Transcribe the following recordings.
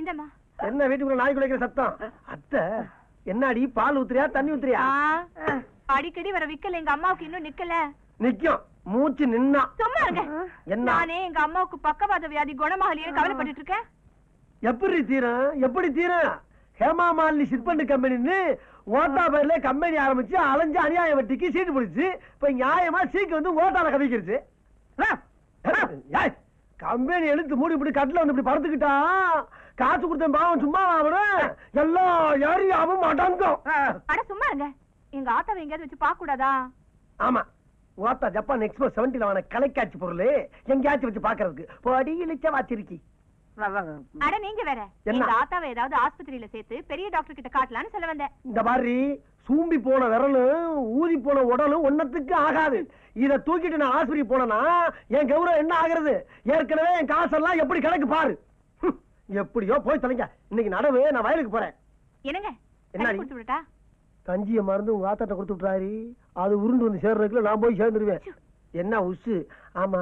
இந்தமா. என்ன வீட்டுக்குள்ள நாய் குலைக்கிற சத்தம்? அத்தை என்னடி பால் ஊத்துறியா தண்ணி ஊத்துறியா? அடிக்கடி வர விக்கல எங்க அம்மாவுக்கு இன்னும் நிக்கல. நிக்கும் மூச்சு நின்னா. சும்மா இருங்க. நானே எங்க அம்மாவுக்கு பக்கவாத வியாதி குணமாகலையே கவலைப்பட்டு இருக்கேன். எப்படி தீரும்? எப்படி தீரும்? ஹேமா மாலினி சிற்பண்டு கம்பெனின்னு ஓட்டா பேர்ல கம்பெனி ஆரம்பிச்சு அலைஞ்சு அநியாய வட்டிக்கு சீட்டு பிடிச்சு இப்ப நியாயமா சீக்கு வந்து ஓட்டால கவிக்கிருச்சு. கம்பெனி எழுத்து மூடி இப்படி கட்டில வந்து இப்படி படுத்துக்கிட்டா காசு கொடுத்த பாவம் சும்மா எல்லா ஏரியாவும் அடங்கும். அட சும்மா இருங்க. எங்க ஆத்தாவை எங்கேயாவது வச்சு பார்க்க கூடாதா? ஆமா, ஓட்டா ஜப்பான் எக்ஸ்போ 70 வான கலைக்காட்சி பொருள் எங்கேயாச்சும் வச்சு பாக்குறதுக்கு பொடி இழிச்ச வாச்சிருக்கி. அட நீங்க வேற. எங்க ஆத்தாவை ஏதாவது ஆஸ்பத்திரியில சேர்த்து பெரிய டாக்டர் கிட்ட காட்டலான்னு சொல்ல வந்தேன். இந்த மாதிரி சூம்பி போன விரலும் ஊதி போன உடலும் ஒன்னத்துக்கு ஆகாது. இத தூக்கிட்டு நான் ஆஸ்பத்திரி போனா என் கௌரவம் என்ன ஆகுறது? ஏற்கனவே என் காசெல்லாம் எப்படி கணக்கு பாரு. எப்படியோ போய் தொலைங்க. இன்னைக்கு நடவு நான் வயலுக்கு போறேன். என்னங்க என்ன கொடுத்து விட்டா? கஞ்சிய மருந்து உங்க ஆத்தாட்ட கொடுத்து விட்டாரு. அது உருண்டு வந்து சேர்றதுக்குள்ள நான் போய் சேர்ந்துருவேன். என்ன உசு? ஆமா,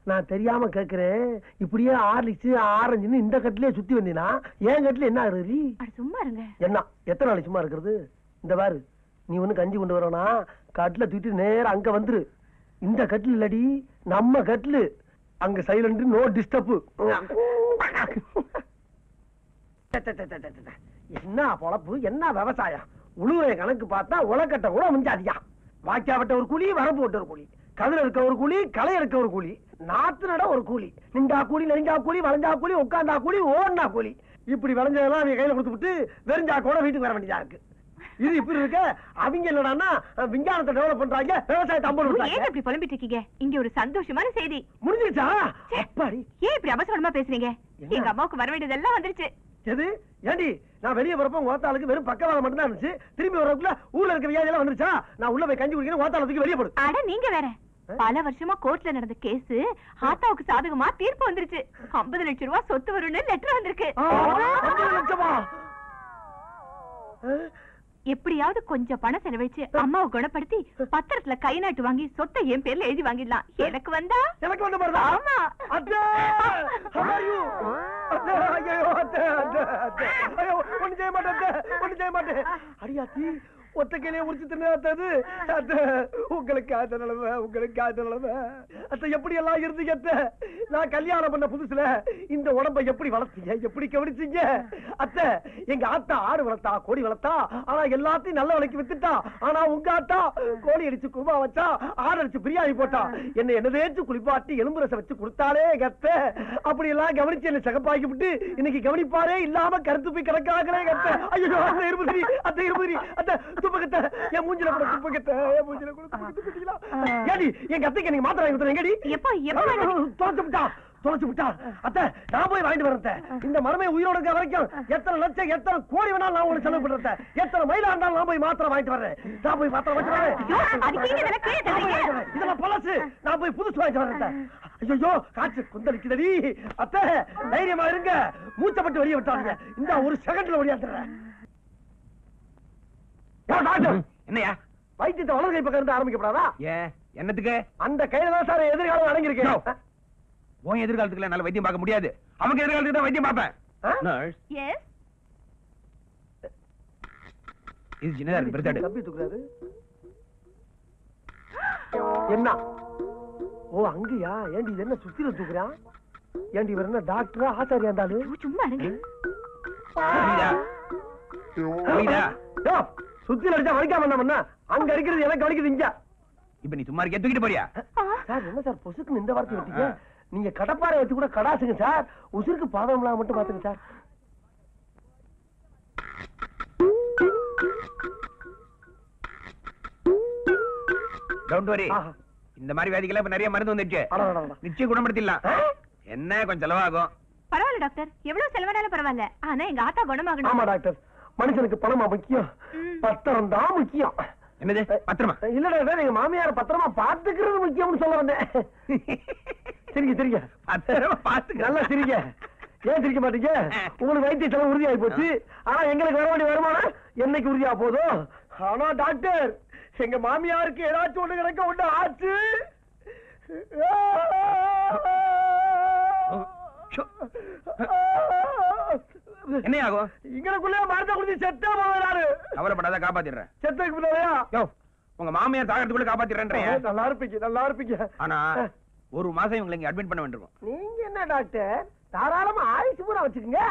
நான் தெரியாம கேக்குறேன். இப்படியே ஹார்லிக்ஸ் ஆரஞ்சுன்னு இந்த கட்டிலே சுத்தி வந்தீனா ஏன் கட்டில என்ன ஆகுது? சும்மா இருங்க. என்ன எத்தனை நாளைக்கு சும்மா இருக்கிறது? இந்த பாரு, நீ ஒண்ணு கஞ்சி கொண்டு வரனா கட்டில தூக்கிட்டு நேரம் அங்க வந்துரு. இந்த கட்டில் இல்லடி, நம்ம கட்டிலு. அங்க சைலண்ட், நோ டிஸ்டர்ப். என்ன பொழப்பு, என்ன விவசாயம்? உழுவுற கணக்கு பார்த்தா உலக்கட்ட கூட முஞ்சாதியா. வாக்கியாவட்ட ஒரு கூலி, வரப்பு விட்ட ஒரு கூலி, கதிர இருக்க ஒரு கூலி, களை இருக்க ஒரு கூலி, நாத்து நட ஒரு கூலி, நின்றா கூலி, நெஞ்சா கூலி, வளைஞ்சா கூலி, உட்காந்தா கூலி, ஓடனா கூலி. இப்படி விளைஞ்சதெல்லாம் அவங்க கையில கொடுத்து விட்டு வெறிஞ்சா கூட வீட்டுக்கு வர வேண்டியதா இருக்கு. இது இப்படி இருக்க அவங்க என்னடான்னா விஞ்ஞானத்தை டெவலப் பண்றாங்க, விவசாயத்தை அம்பது. ஏன் இப்படி புலம்பிட்டு இருக்கீங்க? இங்க ஒரு சந்தோஷமான செய்தி முடிஞ்சிருச்சா? அப்பாடி, ஏன் இப்படி அவசரமா பேசுறீங்க? எங்க அம்மாவுக்கு வர வேண்டியதெல்லாம் வந்துருச்சு. எது? ஏண்டி நான் வெளியே வரப்ப ஓத்தாளுக்கு வெறும் பக்கவாதம் மட்டும் தான் இருந்துச்சு. திரும்பி வரக்குள்ள ஊர்ல இருக்க வியாதி எல்லாம் வந்துருச்சா? நான் உள்ள போய் கஞ்சி குடிக்கிறேன், ஓத்தாளத்துக்கு வெளியே போடு. அட நீங்க வேற. பல வருஷமா கோர்ட்ல நடந்த கேஸ் ஆத்தாவுக்கு சாதகமா தீர்ப்பு வந்துருச்சு. 50 லட்சம் ரூபாய் சொத்து வரும்னு லெட்டர் வந்திருக்கு. 50 லட்சமா? எப்படியாவது கொஞ்சம் பணம் செலவழிச்சு அம்மாவை குணப்படுத்தி பத்திரத்துல கை நாட்டு வாங்கி சொத்தை என் பேர்ல எழுதி வாங்கிடலாம். எனக்கு வந்த பாருங்க. ஆமா. ஒண்ணு செய்ய மாட்டேன். அடியாத்தி ஒத்த கையிலே உரிச்சு தின்னது. உங்களுக்கு ஆத்த நிலைமை, உங்களுக்கு ஆத்த நிலைமை. அத்த எப்படி எல்லாம் இருந்தீங்க? அத்த நான் கல்யாணம் பண்ண புதுசுல இந்த உடம்பை எப்படி வளர்த்தீங்க, எப்படி கவனிச்சீங்க? அத்த எங்க ஆத்தா ஆடு வளர்த்தா, கோழி வளர்த்தா, ஆனா எல்லாத்தையும் நல்ல விலைக்கு வித்துட்டா. ஆனா உங்க ஆத்தா கோழி அடிச்சு குருமா வச்சா, ஆடு அடிச்சு பிரியாணி போட்டா, என்ன தேய்ச்சு குளிப்பாட்டி எலும்பு ரசம் வச்சு கொடுத்தாலே எங்க அத்த. அப்படி எல்லாம் கவனிச்சு என்ன சகப்பாக்கி விட்டு இன்னைக்கு கவனிப்பாரே இல்லாம கருத்து போய் கிடக்காங்களே எங்க அத்த. ஐயோ அத்த இருபது, அத்த இருபது, அத்த துப்பகத்தை என் மூஞ்சில கூட துப்பகத்தை, என் மூஞ்சில கூட துப்பகத்தை. ஏடி எங்க அத்தைக்கு நீங்க மாத்திரை வாங்கி கொடுத்தீங்க? எங்கடி? தொலைச்சு விட்டா அத்த, நான் போய் வாங்கிட்டு வரேன். இந்த மரமே உயிரோட இருக்க வரைக்கும் எத்தனை லட்சம் எத்தனை கோடி வேணாலும் நான் உங்களுக்கு செலவு பண்றேன். எத்தனை மயிலா இருந்தாலும் நான் போய் மாத்திரை வாங்கிட்டு வரேன். நான் போய் மாத்திரை வாங்கிட்டு வரேன். இதெல்லாம் பழசு, நான் போய் புதுசு வாங்கிட்டு வரேன். ஐயோ காற்று குந்தளிக்குதடி. அத்த தைரியமா இருங்க, மூச்சப்பட்டு வெளியே விட்டாங்க. இந்த ஒரு செகண்ட்ல வெளியாட்டுறேன். என்னையா வைத்தியத்தை வலது கை பக்கம் இருந்து ஆரம்பிக்கப்படாதா? என்னத்துக்கு? அந்த கையில தான் சார் எதிர்காலம் அடங்கியிருக்கேன். உன் எதிர்காலத்துக்கு என்னால வைத்தியம் பார்க்க முடியாது. அவங்க எதிர்காலத்துக்கு தான் வைத்தியம் பார்ப்பேன். இது சின்னதா இருக்கு, பெருசாடு. தப்பி தூக்குறாரு. என்ன? ஓ அங்கயா? ஏண்டி இது என்ன சுத்தில தூக்குறான்? ஏண்டி இவர் என்ன டாக்டரா ஆசாரியா இருந்தாலும்? சும்மா இருங்க. சுத்தில அடிச்சா வலிக்காம என்ன பண்ண? அங்க அடிக்கிறது எனக்கு வலிக்குது இங்க. இப்ப நீ சும்மா இருக்க தூக்கிட்டு போறியா? சார் என்ன சார் பொசுக்குன்னு இந்த வார்த்தை வட்டீங்க? நீங்க கடப்பாறை வச்சு கூட கடாசுங்க சார். உசுருக்கு பாதம் மட்டும் பாத்துங்க சார். Don't worry. இந்த மாதிரி வியாதிகளை இப்ப நிறைய மருந்து வந்துச்சு. நிச்சயம் குணப்படுத்திடலாம். என்ன கொஞ்சம் செலவாகும். பரவாயில்ல டாக்டர், எவ்வளவு செலவானாலும் பரவாயில்ல. ஆனா எங்க ஆத்தா குணமாகணும். ஆமா டாக்டர், மனுஷனுக்கு பணமா முக்கியம், பத்திரம் தான் முக்கியம். என்னது பத்திரமா? இல்ல டாக்டர், எங்க மாமியார் பத்திரமா பாத்துக்கிறது முக்கியம்னு சொல்ல வந்தேன். சரிங்க சரிங்க, பத்திரமா பாத்துக்க. நல்லா சிரிங்க. ஏன் சிரிக்க மாட்டீங்க? உங்களுக்கு வைத்திய செலவு உறுதியாகி போச்சு. ஆனா எங்களுக்கு வர வேண்டிய வருமானம் என்னைக்கு உறுதியா போதும். ஆனா டாக்டர், எங்க மாமியாருக்கு ஏதாச்சும் ஒண்ணு கிடக்க ஒண்ணு ஆச்சு. என்ன ஆகும்? இங்கனக்குள்ள மரத்தை குடிச்சு செத்தா போறாரு. கவலைப்படாத, காப்பாத்திடுறேன். செத்துக்கு பின்னாலயா? யோ, உங்க மாமியார் சாகிறதுக்குள்ள காப்பாத்திடுறேன்றீங்க. நல்லா இருப்பீங்க. ஆனா ஒரு மாசம் இவங்களை இங்க அட்மிட் பண்ண வேண்டியிருக்கும். நீங்க என்ன டாக்டர், தாராளமா ஆயுசு பூரா வச்சுக்கோங்க.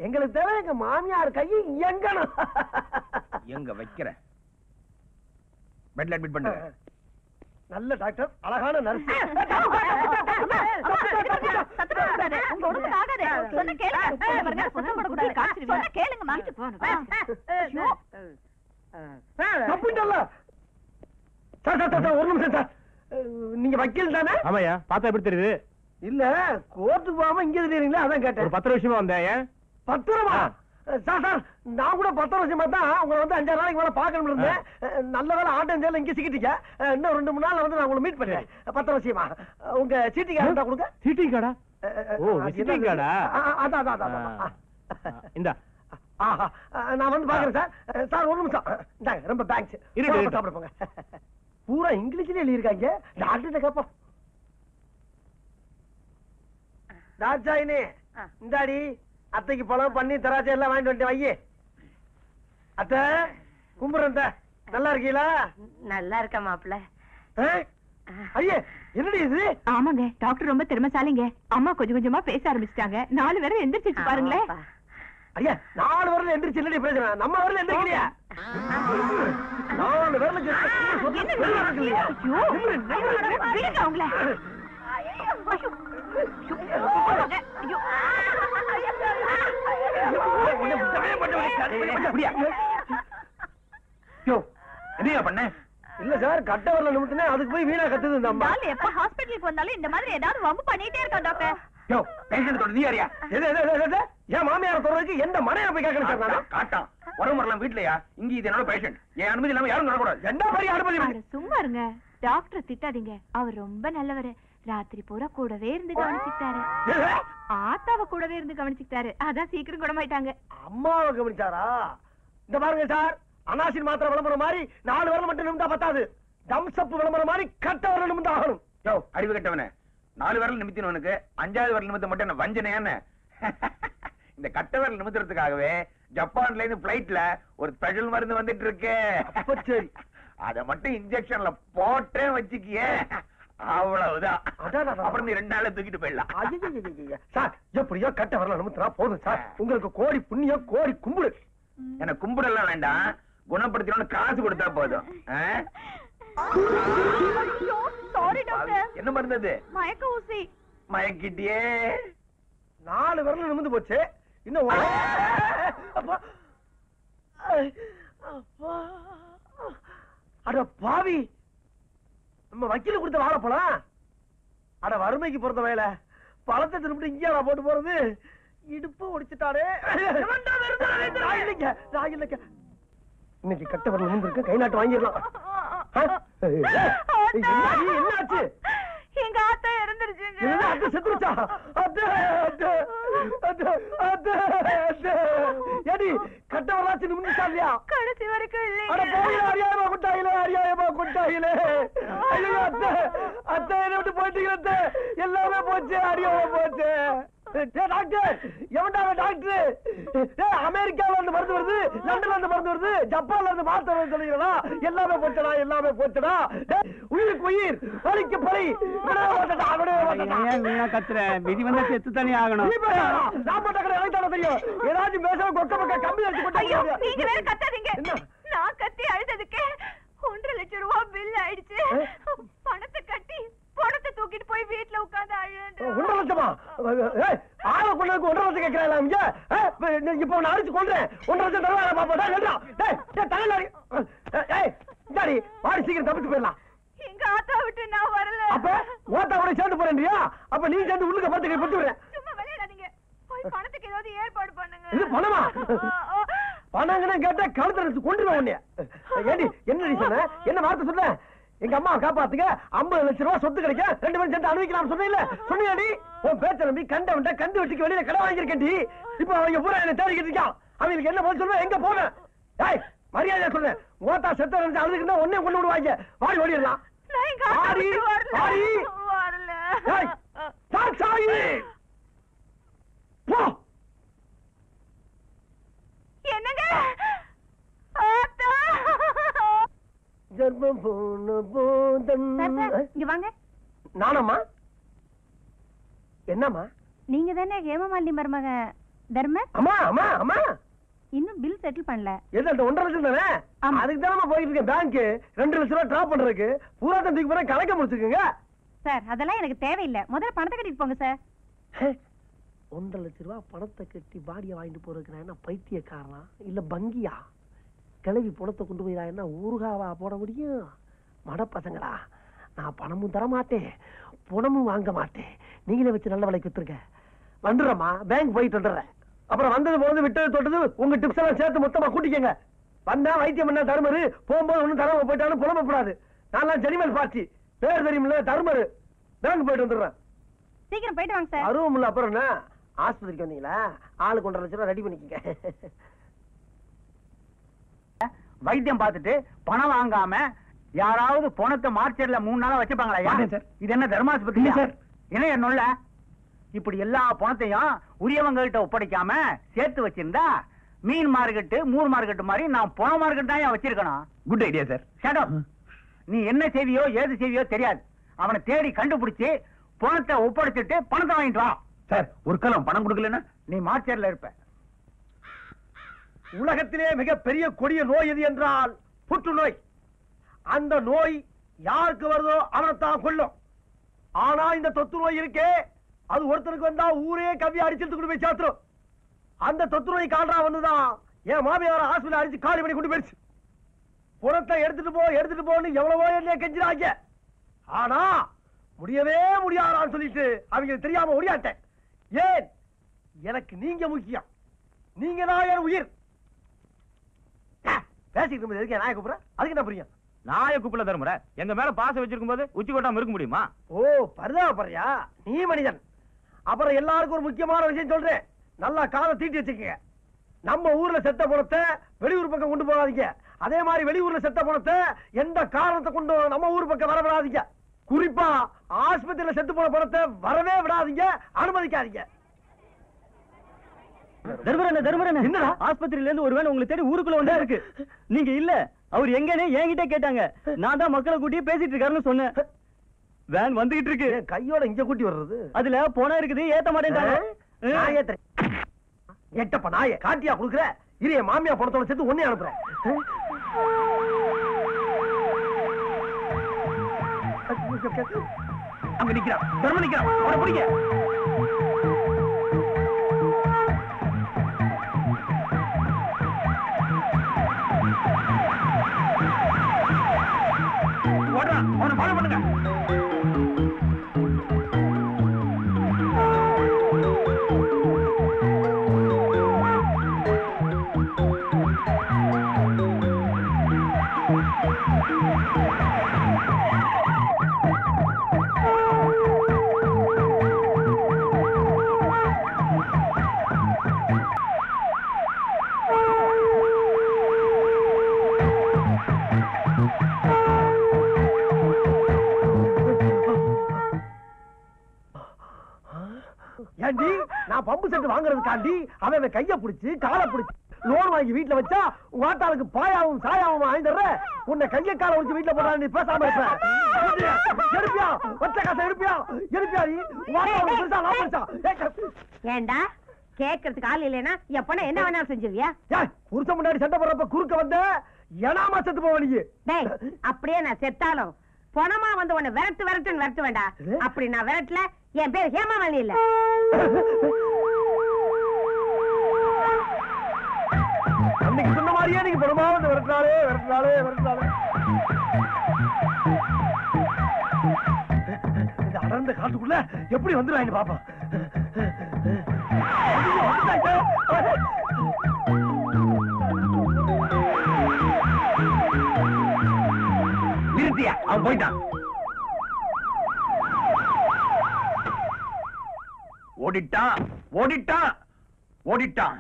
எங்களுக்கு தேவை எங்க மாமியார் கையை எங்கணும். எங்க வைக்கிற பெட்ல அட்மிட் பண்ணுங்க. நல்ல டாக்டர், அழகான நர்ஸ். ஒரு நிமிஷம் சார், நீங்க வக்கீல் தானே? ஆமாயா, பார்த்தா எப்படி தெரியுது? இல்ல கோர்ட்டுக்கு போகாம இங்க தெரியுங்களா, அதான் கேட்டேன். ஒரு 10 வருஷமா வந்தேன். 10 வருஷமா? சார் நான் கூட 10 வருஷமா தான் உங்களை வந்து 5 நாளைக்கு மேல பாக்கணும் இருந்தேன். நல்ல வேலை ஆட்டம் இங்க சிக்கிட்டீங்க. இன்னும் 2-3 நாள்ல வந்து நான் உங்களை மீட் பண்ணுறேன். 10 வருஷமா உங்க சீட்டிங் கார்டு இருந்தா கொடுங்க. சீட்டிங் கார்டா? ஓ, விசிட்டிங் கார்டா? அதான். இந்தா நான் வந்து பாக்குறேன் சார். சார் ஒரு நிமிஷம் இந்தாங்க, ரொம்ப தேங்க்ஸ். சாப்பிட போங்க. பூரா இங்கிலீஷ்ல எழுதியிருக்காங்க. டாக்டர் கேப்போம். தாட்சாயினி, இந்தாடி அத்தைக்கு பழம் பண்ணி திராட்சை எல்லாம் வாங்கிட்டு வந்து வையே. அத்தை கும்பிடுறேன். நல்லா இருக்கீங்களா? நல்லா இருக்க மாப்பிள்ள. ஐயே, என்னடி இது? ஆமாங்க, டாக்டர் ரொம்ப திறமைசாலிங்க. அம்மா கொஞ்சம் கொஞ்சமா பேச ஆரம்பிச்சிட்டாங்க. 4 பேரும் எந்திரிச்சு பாருங்களேன். ஐயா, 4 வரல எந்திரிச்சு என்னடி பேசுறேன்? நம்ம வரல எந்திரிக்கலையா? 4 வரல அவங்கள என்ன பண்ண? இல்ல சார், கட்ட வரல நிமித்தனே அதுக்கு போய் வீணா கத்துது இந்த அம்மா. எப்ப ஹாஸ்பிட்டலுக்கு வந்தாலும் இந்த மாதிரி ஏதாவது வம்பு பண்ணிட்டே இருக்கோம் டாக்டர். யோ, பேஷண்ட் தொட நீ யாரியா? ஏன் மாமியார தொடர்றதுக்கு எந்த மனையை போய் கேட்கணும் சார்? காட்டான் உரம் வரலாம் வீட்லயா? இங்க இது என்னோட பேஷண்ட். என் அனுமதி இல்லாம யாரும் நடக்கூடாது. என்ன மாதிரி அனுமதி? சும்மா இருங்க டாக்டர், திட்டாதீங்க. அவர் ரொம்ப நல்லவரு. ராத்திரி பூரா கூடவே இருந்து கவனிச்சுட்டாரு. ஆத்தாவ கூடவே இருந்து கவனிச்சுட்டாரு. அதான் சீக்கிரம் குணமாயிட்டாங்க. அம்மாவை கவனிச்சாரா? இந்த பாருங்க சார், அனாசின் மாத்திரை விளம்பரம் மாதிரி 4 வரல மட்டும் நிமிந்தா பத்தாது. தம்சப் விளம்பரம் மாதிரி கட்ட வரல நிமிந்தா ஆகணும். யோ, அறிவு கட்டவனே, 4 விரல் நிமித்தினவனுக்கு 5வது விரல் நிமித்த மட்டும் என்ன வஞ்சனையான்னு? இந்த கட்ட விரல் நிமித்துறதுக்காகவே ஜப்பான்ல இருந்து பிளைட்ல ஒரு ஸ்பெஷல் மருந்து வந்துட்டு இருக்கு. சரி, அத மட்டும் இன்ஜெக்ஷன்ல போட்டே வச்சுக்கியே, அவ்வளவுதான். அப்புறம் நீ 2 நாள்ல தூக்கிட்டு போயிடலாம். சார், எப்படியோ கட்ட வரல நிமித்தினா போதும் சார். உங்களுக்கு கோடி புண்ணியம், கோடி கும்பிடு. எனக்கு கும்பிடலாம் வேண்டாம், குணப்படுத்தணும்னு காசு கொடுத்தா போதும். Sorry doctor. என்ன மருந்து? மயக்க ஊசி. மயக்கிட்டியே. 4 வரல நிமிந்து போச்சு. இன்னும் அப்பா, அட பாவி, நம்ம வக்கீல கொடுத்த வாழைப்பழம். அட வறுமைக்கு பொறுத்த வேலை, பழத்தை திருப்பி இங்கே போட்டு போறது. இடுப்பு ஒடிச்சுட்டாரே. இன்னைக்கு கட்ட வரல நிமிந்து இருக்கு, கை நாட்டு வாங்கிடலாம். என்னாச்சு? எங்க ஆத்தா இறந்துருச்சுங்க. அத்தை செத்துருச்சா? ஏடி கட்ட வரலாச்சு நிமிந்துச்சா இல்லையா? கடைசி வரைக்கும் அறியாயமா கொட்டாயிலே. ஐயோ அத்தை, அத்தை என்ன விட்டு போயிட்டீங்க. எல்லாமே போச்சு, அறியாம போச்சு. டாக்டர், எவன்டா டாக்டர்? அமெரிக்கால இருந்து மருந்து வருது, லண்டன்ல இருந்து மருந்து வருது, ஜப்பான்ல இருந்து மாத்திரை வருது சொல்லுங்களா? எல்லாமே போச்சடா, எல்லாமே போச்சடா. உயிருக்கு உயிர், பலிக்கு பலி. கத்துற விதி வந்தா செத்து தானே ஆகணும். தெரியும், ஏதாச்சும் பேச கொக்க பக்க கம்பி அடிச்சு போட்டா. நீங்க வேற கத்தாதீங்க. நான் கத்தி அழுததுக்கு 1.5 லட்சம் ரூபாய் பில் ஆயிடுச்சு. பணத்தை கட்டி பணத்தை தூக்கிட்டு போய் வீட்டுல உட்கார்ந்து அழுது. 1.5 லட்சமா? ஆளை கொண்டதுக்கு 1.5 லட்சம் கேட்கிறாங்க. இப்ப நான் அடிச்சு கொள்றேன். 1.5 லட்சம் தருவாங்க பாப்பா. தலையில வாடி சீக்கிரம் தப்பிச்சு போயிடலாம். எங்க ஆத்தா விட்டு நான் வரல. அப்ப ஓட்டாவோட சேர்ந்து போறேன்றியா? அப்ப நீ சேர்ந்து உள்ளுக்க படுத்து பட்டு விடுறேன். சும்மா விளையாடாதீங்க. போய் பணத்துக்கு ஏதாவது ஏற்பாடு பண்ணுங்க. இது பணமா? பணங்கன்னு கேட்டா கழுத்து கொண்டுருவேன் உன்னைய. ஏடி என்ன நீ சொன்ன? என்ன வார்த்தை சொன்ன? எங்க அம்மா காப்பாத்துக்க 50 லட்சம் ரூபாய் சொத்து கிடைக்க 2 பேரும் சேர்ந்து அனுபவிக்கலாம் சொன்னீங்கல்ல? சொன்னியாடி? உன் பேச்ச நம்பி கண்ட கண்டு வெட்டிக்கு வெளியில கடை வாங்கியிருக்கேன்டி. இப்ப அவங்க பூரா என்ன தேடிக்கிட்டு இருக்கான். அவங்களுக்கு என்ன போய் சொல்லுவேன்? எங்க போவேன்? ஏய், மரியாதையா சொல்றேன். ஓட்டா செத்த நினைச்சு அழுதுக்கு ஒன்னே கொண்டு விடுவாங்க. வாடி ஓடிடலாம். இங்க வாங்க. நானம்மா? என்னம்மா? நீங்க தானே ஹேமமாலினி மருமக தர்ம? அம்மா அம்மா அம்மா, இன்னும் பில் செட்டில் பண்ணல. எது அந்த 1.5 லட்சம் தானே? அதுக்கு தான் போயிட்டு இருக்கேன் பேங்க். 2 லட்சம் ரூபாய் டிராப் பண்றதுக்கு பூரா தந்திக்கு போற கணக்க முடிச்சுக்குங்க சார். அதெல்லாம் எனக்கு தேவையில்லை. முதல்ல பணத்தை கட்டிட்டு போங்க சார். 1.5 லட்சம் ரூபாய் பணத்தை கட்டி பாடியை வாங்கிட்டு போறதுக்கு என்ன பைத்தியக்காரனா இல்ல பங்கியா? கிளவி பணத்தை கொண்டு போய் என்ன ஊறுகாவா போட முடியும்? மட பசங்களா, நான் பணமும் தர மாட்டேன், பணமும் வாங்க மாட்டேன். நீங்களே வச்சு நல்ல விலைக்கு வித்துருங்க. வந்துடுறேம்மா, பேங்க் போயிட்டு வந்துடுறேன். அப்புறம் வந்தது போது விட்டது தொட்டது உங்க டிப்ஸ் எல்லாம் சேர்த்து மொத்தமா கூட்டிக்கங்க. வந்தா வைத்தியம் பண்ண தருமரு, போகும்போது ஒண்ணும் தராம போயிட்டாலும் புலம்பப்படாது. நான் ஜெனிமல் பார்ட்டி, பேர் தெரியுமில்ல தருமரு. பேங்க் போயிட்டு வந்துடுறேன். சீக்கிரம் போயிட்டு வாங்க சார். அருவம் இல்ல. அப்புறம் என்ன, ஆஸ்பத்திரிக்கு வந்தீங்களா? ஆளுக்கு 1.5 லட்சம் ரூபாய் ரெடி பண்ணிக்கங்க. வைத்தியம் பார்த்துட்டு பணம் வாங்காம யாராவது பணத்தை மார்ச்செட்ல 3 நாளா வச்சுப்பாங்களா? இது என்ன தர்மாஸ்பத்திரி சார்? என்ன என்னொல்ல இப்படி எல்லா பணத்தையும் உரியவங்க கிட்ட ஒப்படைக்காம சேர்த்து வச்சிருந்தா மீன் மார்க்கெட்டு மூர் மார்க்கெட்டு மாதிரி நான் பண மார்க்கெட் தான் வச்சிருக்கணும். Good idea sir. Shut up. நீ என்ன செய்வியோ ஏது செய்வியோ தெரியாது. அவனை தேடி கண்டுபிடிச்சு பணத்தை ஒப்படைச்சிட்டு பணத்தை வாங்கிட்டு வா. சார், ஒரு காலம் பணம் கொடுக்கலன்னா நீ மார்ச்செட்ல இருப்ப. உலகத்திலே மிகப்பெரிய கொடிய நோய் எது என்றால் புற்றுநோய். அந்த நோய் யாருக்கு வருதோ அவனைத்தான் கொல்லும். ஆனா இந்த தொத்து நோய் இருக்கே, அது ஒருத்தருக்கு வந்தா ஊரே கவ்வி அடிச்சுட்டு கொண்டு போய் சேர்த்துரும். அந்த தொத்து நோய் கால்ரா வந்துதான் என் மாமியார ஹாஸ்பிட்டல் அடிச்சு காலி பண்ணி கொண்டு போயிடுச்சு. புறத்தை எடுத்துட்டு போன்னு எவ்வளவோ என்ன கெஞ்சிராங்க. ஆனா முடியவே முடியாதான்னு சொல்லிட்டு அவங்க தெரியாம ஓடியாட்டேன். ஏன்? எனக்கு நீங்க முக்கியம். நீங்க தான் என் உயிர். பேசிட்டு இருக்கும்போது எதுக்கு நாயை கூப்பிடுற? அதுக்கு என்ன புரியும்? நாய கூப்பிட தருமுறை எங்க மேல பாசம் வச்சிருக்கும் போது உச்சி கொட்டாம இருக்க முடியுமா? ஓ, பரிதாபப்படுறியா? நீ மனிதன். அப்புறம் எல்லாருக்கும் ஒரு முக்கியமான விஷயம் சொல்றேன், நல்லா காதை தீட்டி வச்சுக்கங்க. நம்ம ஊர்ல செத்த பணத்தை வெளியூர் பக்கம் கொண்டு போகாதீங்க. அதே மாதிரி வெளியூர்ல செத்த பணத்தை எந்த காரணத்தை கொண்டு நம்ம ஊர் பக்கம் வர விடாதீங்க. குறிப்பா ஆஸ்பத்திரியில செத்து போன பணத்தை வரவே விடாதீங்க, அனுமதிக்காதீங்க. என்னடா ஆஸ்பத்திரியில இருந்து ஒருவேளை உங்களை தேடி ஊருக்குள்ள வந்தா இருக்கு. நீங்க இல்ல, அவர் எங்கன்னு என்கிட்ட கேட்டாங்க. நான் தான் மக்களை கூட்டி பேசிட்டு இருக்காருன்னு சொன்னேன். வேன் வந்துகிட்டு இருக்கு. கையோட இங்க கூட்டி வர்றது, அதுல போனா இருக்குது, ஏத்த மாட்டேன். எட்டப்ப நாய காட்டியா குடுக்குற? இரு, என் மாமியா பணத்தோட சேர்த்து ஒன்னே அனுப்புறேன். அங்க நிக்கிறான், தர்ம நிக்கிறான், அவனை பிடிக்க. ஓடுறான், அவனை ஃபாலோ பண்ணுங்க. ஏண்டி, நான் பம்பு செட்டு வாங்குறதுக்காண்டி அவன் கைய பிடிச்சு காலை பிடிச்சு லோன் வாங்கி வீட்டுல வச்சா உங்க ஆட்டாளுக்கு பாயாவும் சாயாவும் வாங்கிடுற. உன்னை கைய காலை வச்சு வீட்டுல போடா, நீ பேசாம இருப்ப. எடுப்பியா? ஒற்ற காசை எடுப்பியா? ஏண்டா கேக்குறதுக்கு ஆள் இல்லைன்னா எப்பனா என்ன வேணாலும் செஞ்சிருவியா? புருஷன் முன்னாடி சண்டை போடுறப்ப குறுக்க வந்த ஏனாமா செத்து போவீங்க. டேய், அப்படியே நான் செத்தாலும் பணமா வந்து உன்னை விரட்டு வேண்டா. அப்படி நான் விரட்டல, என் பேர் ஹேமாமாலினி இல்ல. அன்னைக்கு சொன்ன மாதிரியே நீங்க பணமா வந்து விரட்டினாலே. இந்த அடர்ந்த காட்டுக்குள்ள எப்படி வந்துடுவாங்க பாப்பா. நிறுத்தியா, அவன் போயிட்டான். ஓடிட்டான்.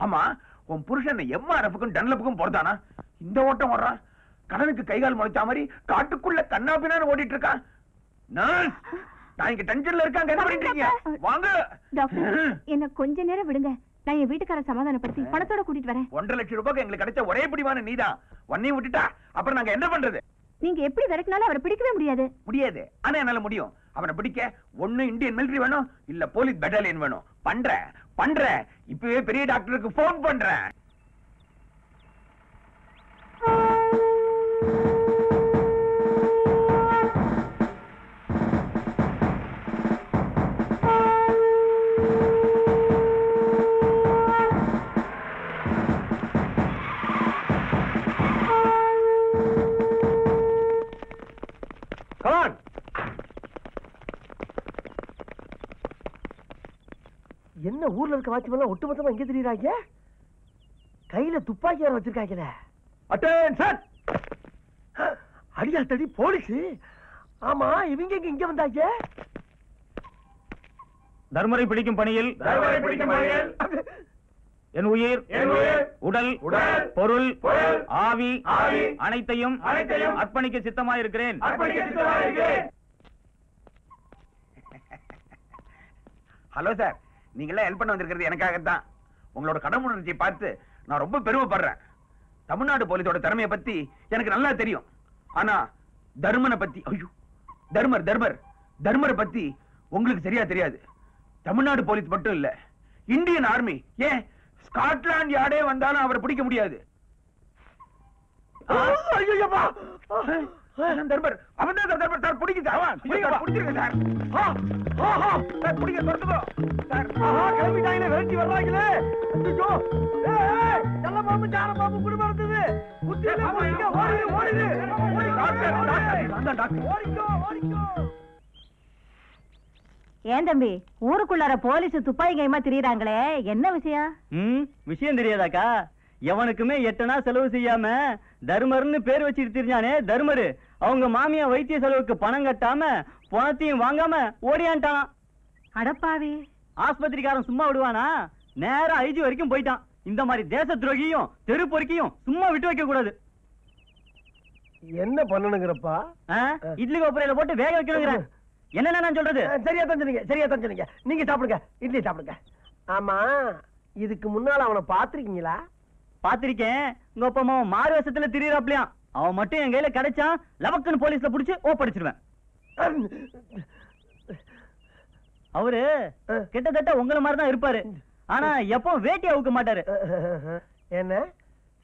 ஆமா, உன் புருஷன் எம்ஆர்எஃப்க்கும் டன்லப்புக்கும் போறதானா? இந்த ஓட்டம் வர்றான். கடனுக்கு கைகால் முளைச்சா மாதிரி காட்டுக்குள்ள கண்ணாபின்னு ஓடிட்டு இருக்கான். நான் இங்க டென்ஷன்ல இருக்காங்க. என்ன பண்ணிட்டு இருக்கீங்க? வாங்க. டாக்டர், என்ன கொஞ்ச நேரம் விடுங்க. நான் என் வீட்டுக்காரன் சமாதானப்படுத்தி பணத்தோட கூட்டிட்டு வரேன். 1.5 லட்சம் ரூபாய்க்கு எங்களுக்கு கிடைச்ச ஒரே பிடிவான நீதான். உன்னையும் விட்டுட்டா அப்புறம் நாங்க என்ன பண்றது? நீங்க எப்படி விரட்டினாலும் அவரை பிடிக்கவே முடியாது. முடியாது. ஆனா என்னால முடியும். அவனை பிடிக்க ஒண்ணு இந்தியன் மிலிட்டரி வேணும், இல்ல போலீஸ் பெட்டாலியன் வேணும். பண்றேன். இப்பவே பெரிய டாக்டருக்கு போன் பண்றேன். என்ன ஊர்ல இருக்க வாட்ச்மேன் ஒட்டுமொத்தமா எங்க தெரியுறாங்க? கையில துப்பாக்கி வேற வச்சிருக்காங்களே. அட்டென்ஷன்! அடியா தடி போலீஸ். ஆமா, இவங்க இங்க வந்தாங்க. தர்மரை பிடிக்கும் பணியில் என் உயிர், உடல், பொருள், ஆவி அனைத்தையும் அர்ப்பணிக்க சித்தமாயிருக்கிறேன். ஹலோ சார், நீங்களே ஹெல்ப் பண்ண வந்திருக்கிறது எனக்காகத்தான். உங்களோட கடமுணர்ச்சியை பார்த்து நான் ரொம்ப பெருமைப்படுறேன். தமிழ்நாடு போலீஸோட திறமையை பத்தி எனக்கு நல்லா தெரியும். ஆனா தர்மனை பத்தி, ஐயோ தர்மரை பத்தி உங்களுக்கு சரியா தெரியாது. தமிழ்நாடு போலீஸ் மட்டும் இல்ல, இந்தியன் ஆர்மி, ஏன் ஸ்காட்லாந்து யார்டே வந்தாலும் அவரை பிடிக்க முடியாது. தர்மர் அவன்தான் தர்மர் சார். பிடிக்குது அவன். பிடிச்சிருக்க சார். சார் பிடிக்க தொடர்ந்துக்கோ சார். கிளம்பிட்டாங்களே, விரட்டி வர்றாங்களே. நல்ல பாம்பு சார பாம்பு குடும்பம் இருந்தது. ஏன் தம்பி, ஊருக்குள்ளார போலீஸ் துப்பாக்கி கைமா திரியறாங்களே, என்ன விஷயம்? விஷயம் தெரியாதாக்கா? எவனுக்குமே 8 நாள் செலவு செய்யாம தர்மர்னு பேர் வச்சுட்டு தெரிஞ்சானே தர்மரு, அவங்க மாமியா வைத்திய செலவுக்கு பணம் கட்டாம பணத்தையும் வாங்காம ஓடியான்ட்டான். அடப்பாவி, ஆஸ்பத்திரிக்காரன் சும்மா விடுவானா? நேரா ஐஜி வரைக்கும் போயிட்டான். இந்த மாதிரி தேச துரோகியும் தெரு பொறுக்கியும் சும்மா விட்டு வைக்க கூடாது. என்ன பண்ணணுங்கிறப்பா? இட்லி கோப்பரையில போட்டு வேக வைக்கணுங்கிறேன். என்னென்ன நான் சொல்றது? சரியா தான் சொன்னீங்க. நீங்க சாப்பிடுங்க, இட்லி சாப்பிடுங்க. ஆமா, இதுக்கு முன்னால அவனை பாத்திருக்கீங்களா? பாத்திருக்கேன். உங்க அப்பா அம்மா மாறு வேஷத்துல திரியறாப்லையாம். அவன் மட்டும் என் கையில கிடைச்சான், லவக்குன்னு போலீஸ்ல புடிச்சு ஓப்படிச்சிருவேன். அவரு கிட்டத்தட்ட உங்களை மாதிரிதான் இருப்பாரு. ஆனா எப்போ வேட்டி அவுக்க மாட்டாரு. என்ன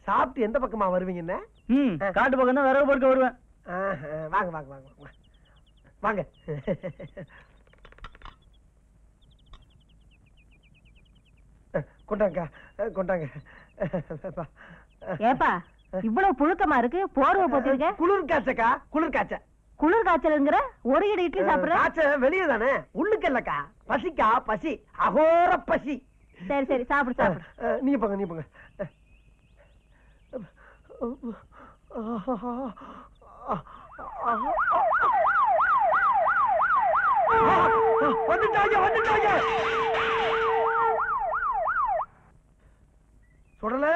சாப்பிட்டு எந்த பக்கமா வருவீங்க? காட்டு பக்கம் தான் விறகு பொறுக்க வருவேன். வாங்க வாங்க வாங்க வாங்க. கொண்டாங்க. ஏப்பா, இவ்வளவு புழுக்கமா இருக்கு, போர்வை போத்திருக்க? குளிர் காய்ச்சக்கா, குளிர் காய்ச்ச. குளிர் காய்ச்சலுங்கிற ஒரு இடி இட்லி சாப்பிடுற? காய்ச்ச வெளியே தானே, உள்ளுக்கு இல்லக்கா. பசிக்கா, பசி, அகோர பசி. சரி சாப்பிடு. நீ போங்க. வந்துட்டாங்க. சொல்லல,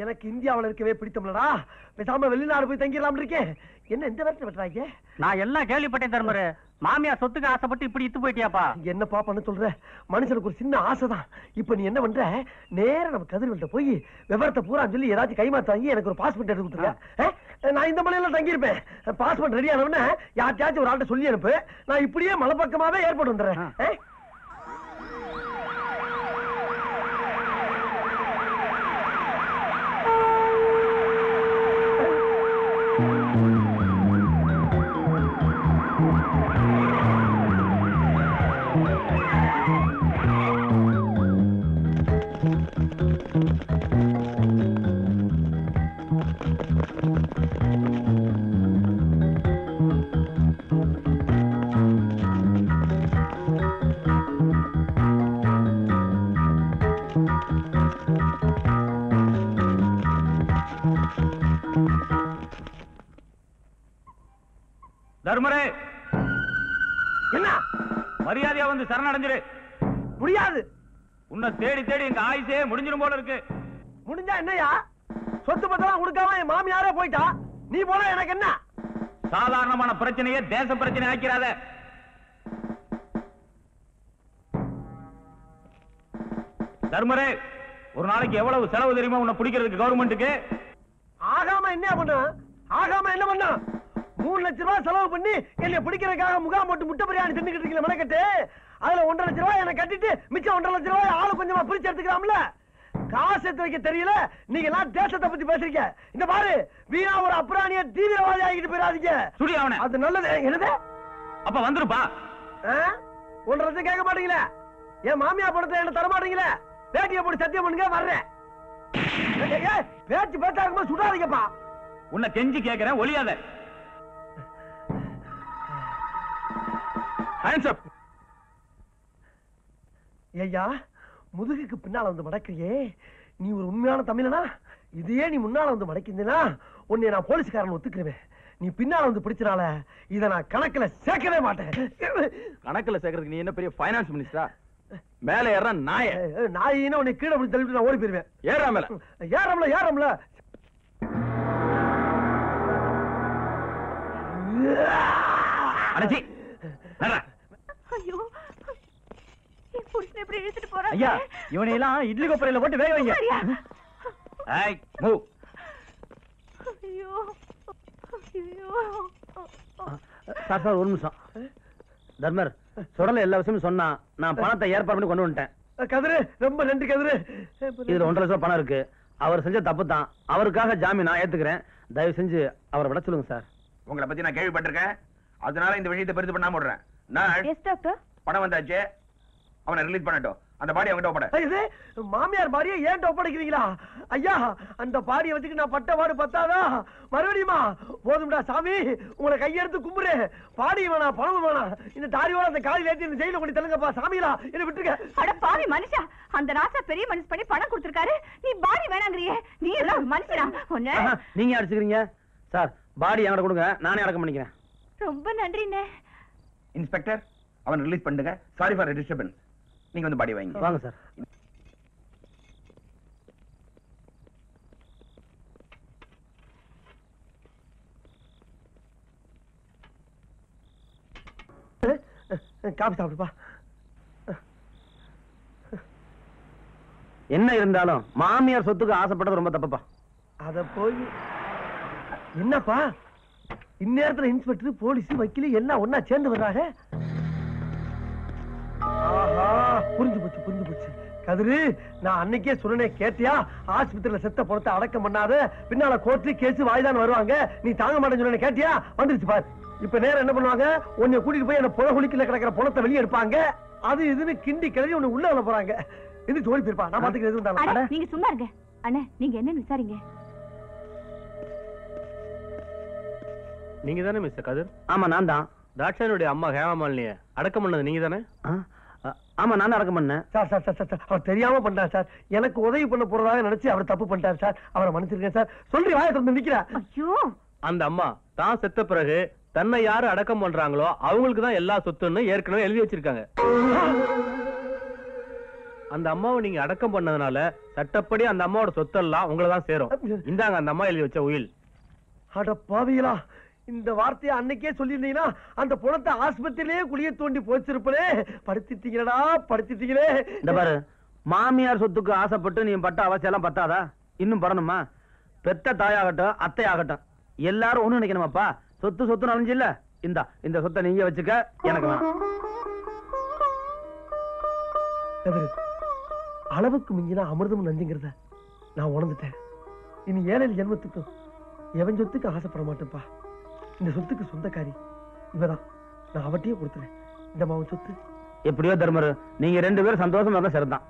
எனக்கு இந்தியாவில் இருக்கவே பிடித்தம்லடா. பேசாம வெளிநாடு போய் தங்கிடலாம் இருக்கேன். என்ன இந்த நேரத்துல வெட்டுறாங்க? நான் எல்லாம் கேள்விப்பட்டேன் தர்மரு. மாமியா சொத்துக்கு ஆசைப்பட்டு இப்படி இத்து போயிட்டியாப்பா? என்னப்பா பண்ண சொல்ற? மனுஷனுக்கு ஒரு சின்ன ஆசைதான். இப்ப நீ என்ன பண்ற? நேரா நம்ம கதிர்வெல்ட்ட போய் விவரத்தை பூரா சொல்லி ஏதாச்சும் கைமாத்து வாங்கி எனக்கு ஒரு பாஸ்போர்ட் எடுத்து கொடுத்துருங்க. நான் இந்த மலையில தங்கியிருப்பேன். பாஸ்போர்ட் ரெடி ஆனவன யார்ட்டாச்சும் ஒரு ஆள்கிட்ட சொல்லி அனுப்பு. நான் இப்படியே மலை பக்கமாவே ஏற்பட்டு வந்துடுறேன். தர்மரே, என்ன மரியாதையா வந்து சரணடைஞ்சிரு. முடியாது. உன்னை தேடி எங்க ஆயுசே முடிஞ்சிரும் போல இருக்கு. முடிஞ்சா என்னையா? சொத்து பத்தெல்லாம் கொடுக்காம என் மாமியாரே போயிட்டா. நீ போனா எனக்கு என்ன? சாதாரணமான பிரச்சனையே தேச பிரச்சனை ஆக்கிறாத. தர்மரே, ஒரு நாளைக்கு எவ்வளவு செலவு தெரியுமா உன்னை பிடிக்கிறதுக்கு கவர்மெண்ட்டுக்கு? ஆகாம என்ன பண்ண 3 லட்சம் ரூபாய் செலவு பண்ணி என்னை பிடிக்கிறதுக்காக முகாம் போட்டு முட்டை பிரியாணி தின்னுக்கிட்டு இருக்கீங்க மெனக்கட்டு. அதுல 1.5 லட்சம் ரூபாய் எனக்கு கட்டிட்டு மிச்சம் 1.5 லட்சம் ரூபாய் ஆளு கொஞ்சமா பிரிச்சு எடுத்துக்கலாம்ல. காசு எடுத்து வைக்க தெரியல, நீங்க எல்லாம் தேசத்தை பத்தி பேசுறீங்க. இந்த பாரு, வீணா ஒரு அப்புறாணிய தீவிரவாதி ஆகிட்டு போயிடாதீங்க. சுடி அவனை. அது நல்லது. என்னது? அப்ப வந்துருப்பா. 1.5 லட்சம் கேட்க மாட்டீங்களே? என் மாமியா பணத்தை என்ன தர மாட்டீங்களே? பேட்டியை போட்டு சத்தியம் பண்ணுங்க, வர்றேன். பேச்சு பேச்சா இருக்கும்போது சுடாதீங்கப்பா. உன்னை கெஞ்சி கேட்கிறேன், ஒளியாத. Hands up. ஐயா, முதுகுக்கு பின்னால வந்து மடக்கிறியே, நீ ஒரு உண்மையான தமிழனா? இதையே நீ முன்னால வந்து மடக்கிருந்தா உன்னை நான் போலீஸ்காரன் ஒத்துக்கிறேன். நீ பின்னால வந்து பிடிச்சனால இதை நான் கணக்குல சேர்க்கவே மாட்டேன். கணக்குல சேர்க்கறதுக்கு நீ என்ன பெரிய ஃபைனான்ஸ் மினிஸ்டரா? மேல ஏற நாய நாயின்னு உன்னை கீழே அப்படி தள்ளிட்டு நான் ஓடி போயிருவேன். ஏறாமல ஏறம்ல அடச்சி நடா. ஐயோ, என் புருஷனை எப்படி இழுத்துட்டு போறாங்க? ஐயா, இவனை எல்லாம் இட்லி கொப்பரையில போட்டு வேக வைங்க. சரியா? ஏய், மூவ். ஐயோ, ஐயோ. சார் ஒரு நிமிஷம். தர்மர், சுடல எல்லா விஷயமும் சொன்னா நான் பணத்தை ஏற்பாடு பண்ணி கொண்டு வந்துட்டேன். கதிரு, ரொம்ப நன்றி கதிரு. இதுல 1.5 லட்சம் பணம் இருக்கு. அவர் செஞ்ச தப்பு தான், அவருக்காக ஜாமீன் நான் ஏத்துக்கிறேன். தயவு செஞ்சு அவரை விட சொல்லுங்க சார். உங்களை பத்தி நான் கேள்விப்பட்டிருக்கேன், அதனால இந்த விஷயத்தை பெருசு பண்ணாம விடுறேன். நான் எஸ் டாக்டர். பணம் வந்தாச்சு, அவனை ரிலீஸ் பண்ணட்டும். அந்த பாடி அவங்கிட்ட ஒப்பட. இது மாமியார் பாடியை ஏன்ட்ட ஒப்படைக்கிறீங்களா? ஐயா, அந்த பாடியை வச்சுக்கு நான் பட்ட பாடு பத்தாதா? மறுபடியுமா? போதும்டா சாமி, உங்களை கையெடுத்து கும்புறேன். பாடி வேணா, பணம் வேணா. இந்த தாரியோட அந்த காலி ஏற்றி இந்த ஜெயில கொண்டு தள்ளுங்கப்பா. சாமிகளா, என்ன விட்டுருக்க. அட பாவி மனுஷா, அந்த ராசா பெரிய மனுஷன் பண்ணி பணம் கொடுத்திருக்காரு, நீ பாடி வேணாங்கறியே. நீ எல்லாம் ஒரு மனுஷனா? ஒண்ணே நீங்க அடிச்சுக்கிறீங்க சார். பாடி என்கிட்ட கொடுங்க, நானே அடக்கம் பண்ணிக்கிறேன். ரொம்ப நன்றிண்ணே. இன்ஸ்பெக்டர், அவன் ரிலீஸ் பண்ணுங்க. Sorry for disturbance. நீங்க வந்து பாடி வாங்க. வாங்க சார். காபி சாப்பிடுப்பா. என்ன இருந்தாலும் மாமியார் சொத்துக்கு ஆசைப்பட்டது ரொம்ப தப்புப்பா. அத போய் என்னப்பா இந்நேரத்துல இன்ஸ்பெக்டர், போலீஸ், வக்கீல் எல்லாம் ஒன்னா சேர்ந்து வர்றாங்க. ஆஹா, புரிஞ்சு போச்சு. கதிரு, நான் அன்னைக்கே சொன்னேன், கேட்டியா? ஆஸ்பத்திரியில செத்த பணத்தை அடக்கம் பண்ணாத, பின்னால கோர்ட்டு கேஸ் வாய்தான் வருவாங்க, நீ தாங்க மாட்டேன்னு சொன்ன. கேட்டியா? வந்துருச்சு பாரு. இப்ப நேரம் என்ன பண்ணுவாங்க? உன்னை கூட்டிட்டு போய் அந்த புலகுலிக்கல கிடக்கிற பணத்தை வெளியே எடுப்பாங்க. அது இதுன்னு கிண்டி கிளறி உன்னை உள்ள போறாங்க. இது ஓடி போயிருப்பா. நான் பாத்துக்கிறேன். எதுவும் அண்ணே, இருந்தாலும் நீங்க சும்மா இருங்க. அண்ணே, நீங்க என்ன விசாரிங்க. நீங்க தானே மிஸ்டர் கதிர்? ஆமா, நான் தான். தாட்சாயனுடைய அம்மா ஹேமாமாலினிய அடக்கம் பண்ணது நீங்க தானே? ஆமா, நான் அடக்கம் பண்ணேன். சார், அவர் தெரியாம பண்ணார் சார். எனக்கு உதவி பண்ண போறதாக நினைச்சு அவர் தப்பு பண்ணிட்டார் சார். அவரை மன்னிச்சிருக்கேன் சார். சொல்லி வாயை திறந்து நிக்கிறா. ஐயோ, அந்த அம்மா தான் செத்த பிறகு தன்னை யாரு அடக்கம் பண்றாங்களோ அவங்களுக்கு தான் எல்லா சொத்துன்னு ஏற்கனவே எழுதி வச்சிருக்காங்க. அந்த அம்மாவை நீங்க அடக்கம் பண்ணதுனால சட்டப்படி அந்த அம்மாவோட சொத்தெல்லாம் உங்களை தான் சேரும். இந்தாங்க அந்த அம்மா எழுதி வச்ச உயில். அட பாவிகளா, இந்த வார்த்தையை அன்னைக்கே சொல்லியிருந்தீங்கன்னா அந்த பணத்தை ஆஸ்பத்திரியிலே குளிய தோண்டி போச்சிருப்பனே. படுத்திட்டீங்களே. இந்த பாரு, மாமியார் சொத்துக்கு ஆசைப்பட்டு நீ பட்ட அவசியம் எல்லாம் பத்தாதா? இன்னும் படணுமா? பெத்த தாயாகட்டும், அத்தை ஆகட்டும், எல்லாரும் ஒண்ணு நினைக்கணுமாப்பா. சொத்து நனைஞ்சு இல்ல, இந்த சொத்தை நீங்க வச்சுக்க, எனக்கு வேணாம். அளவுக்கு மிஞ்சினா அமிர்தம் நஞ்சுங்கிறத நான் உணர்ந்துட்டேன். இனி ஏழை ஜென்மத்துக்கும் எவன் சொத்துக்கு ஆசைப்பட மாட்டேன்ப்பா. இந்த சொத்துக்கு சொந்தக்காரி இவதான். நான் அவட்டையே கொடுத்துறேன். இந்த மாவன் சொத்து. எப்படியோ தர்மரு, நீங்க 2 பேரும் சந்தோஷமா இருந்தா சரிதான்.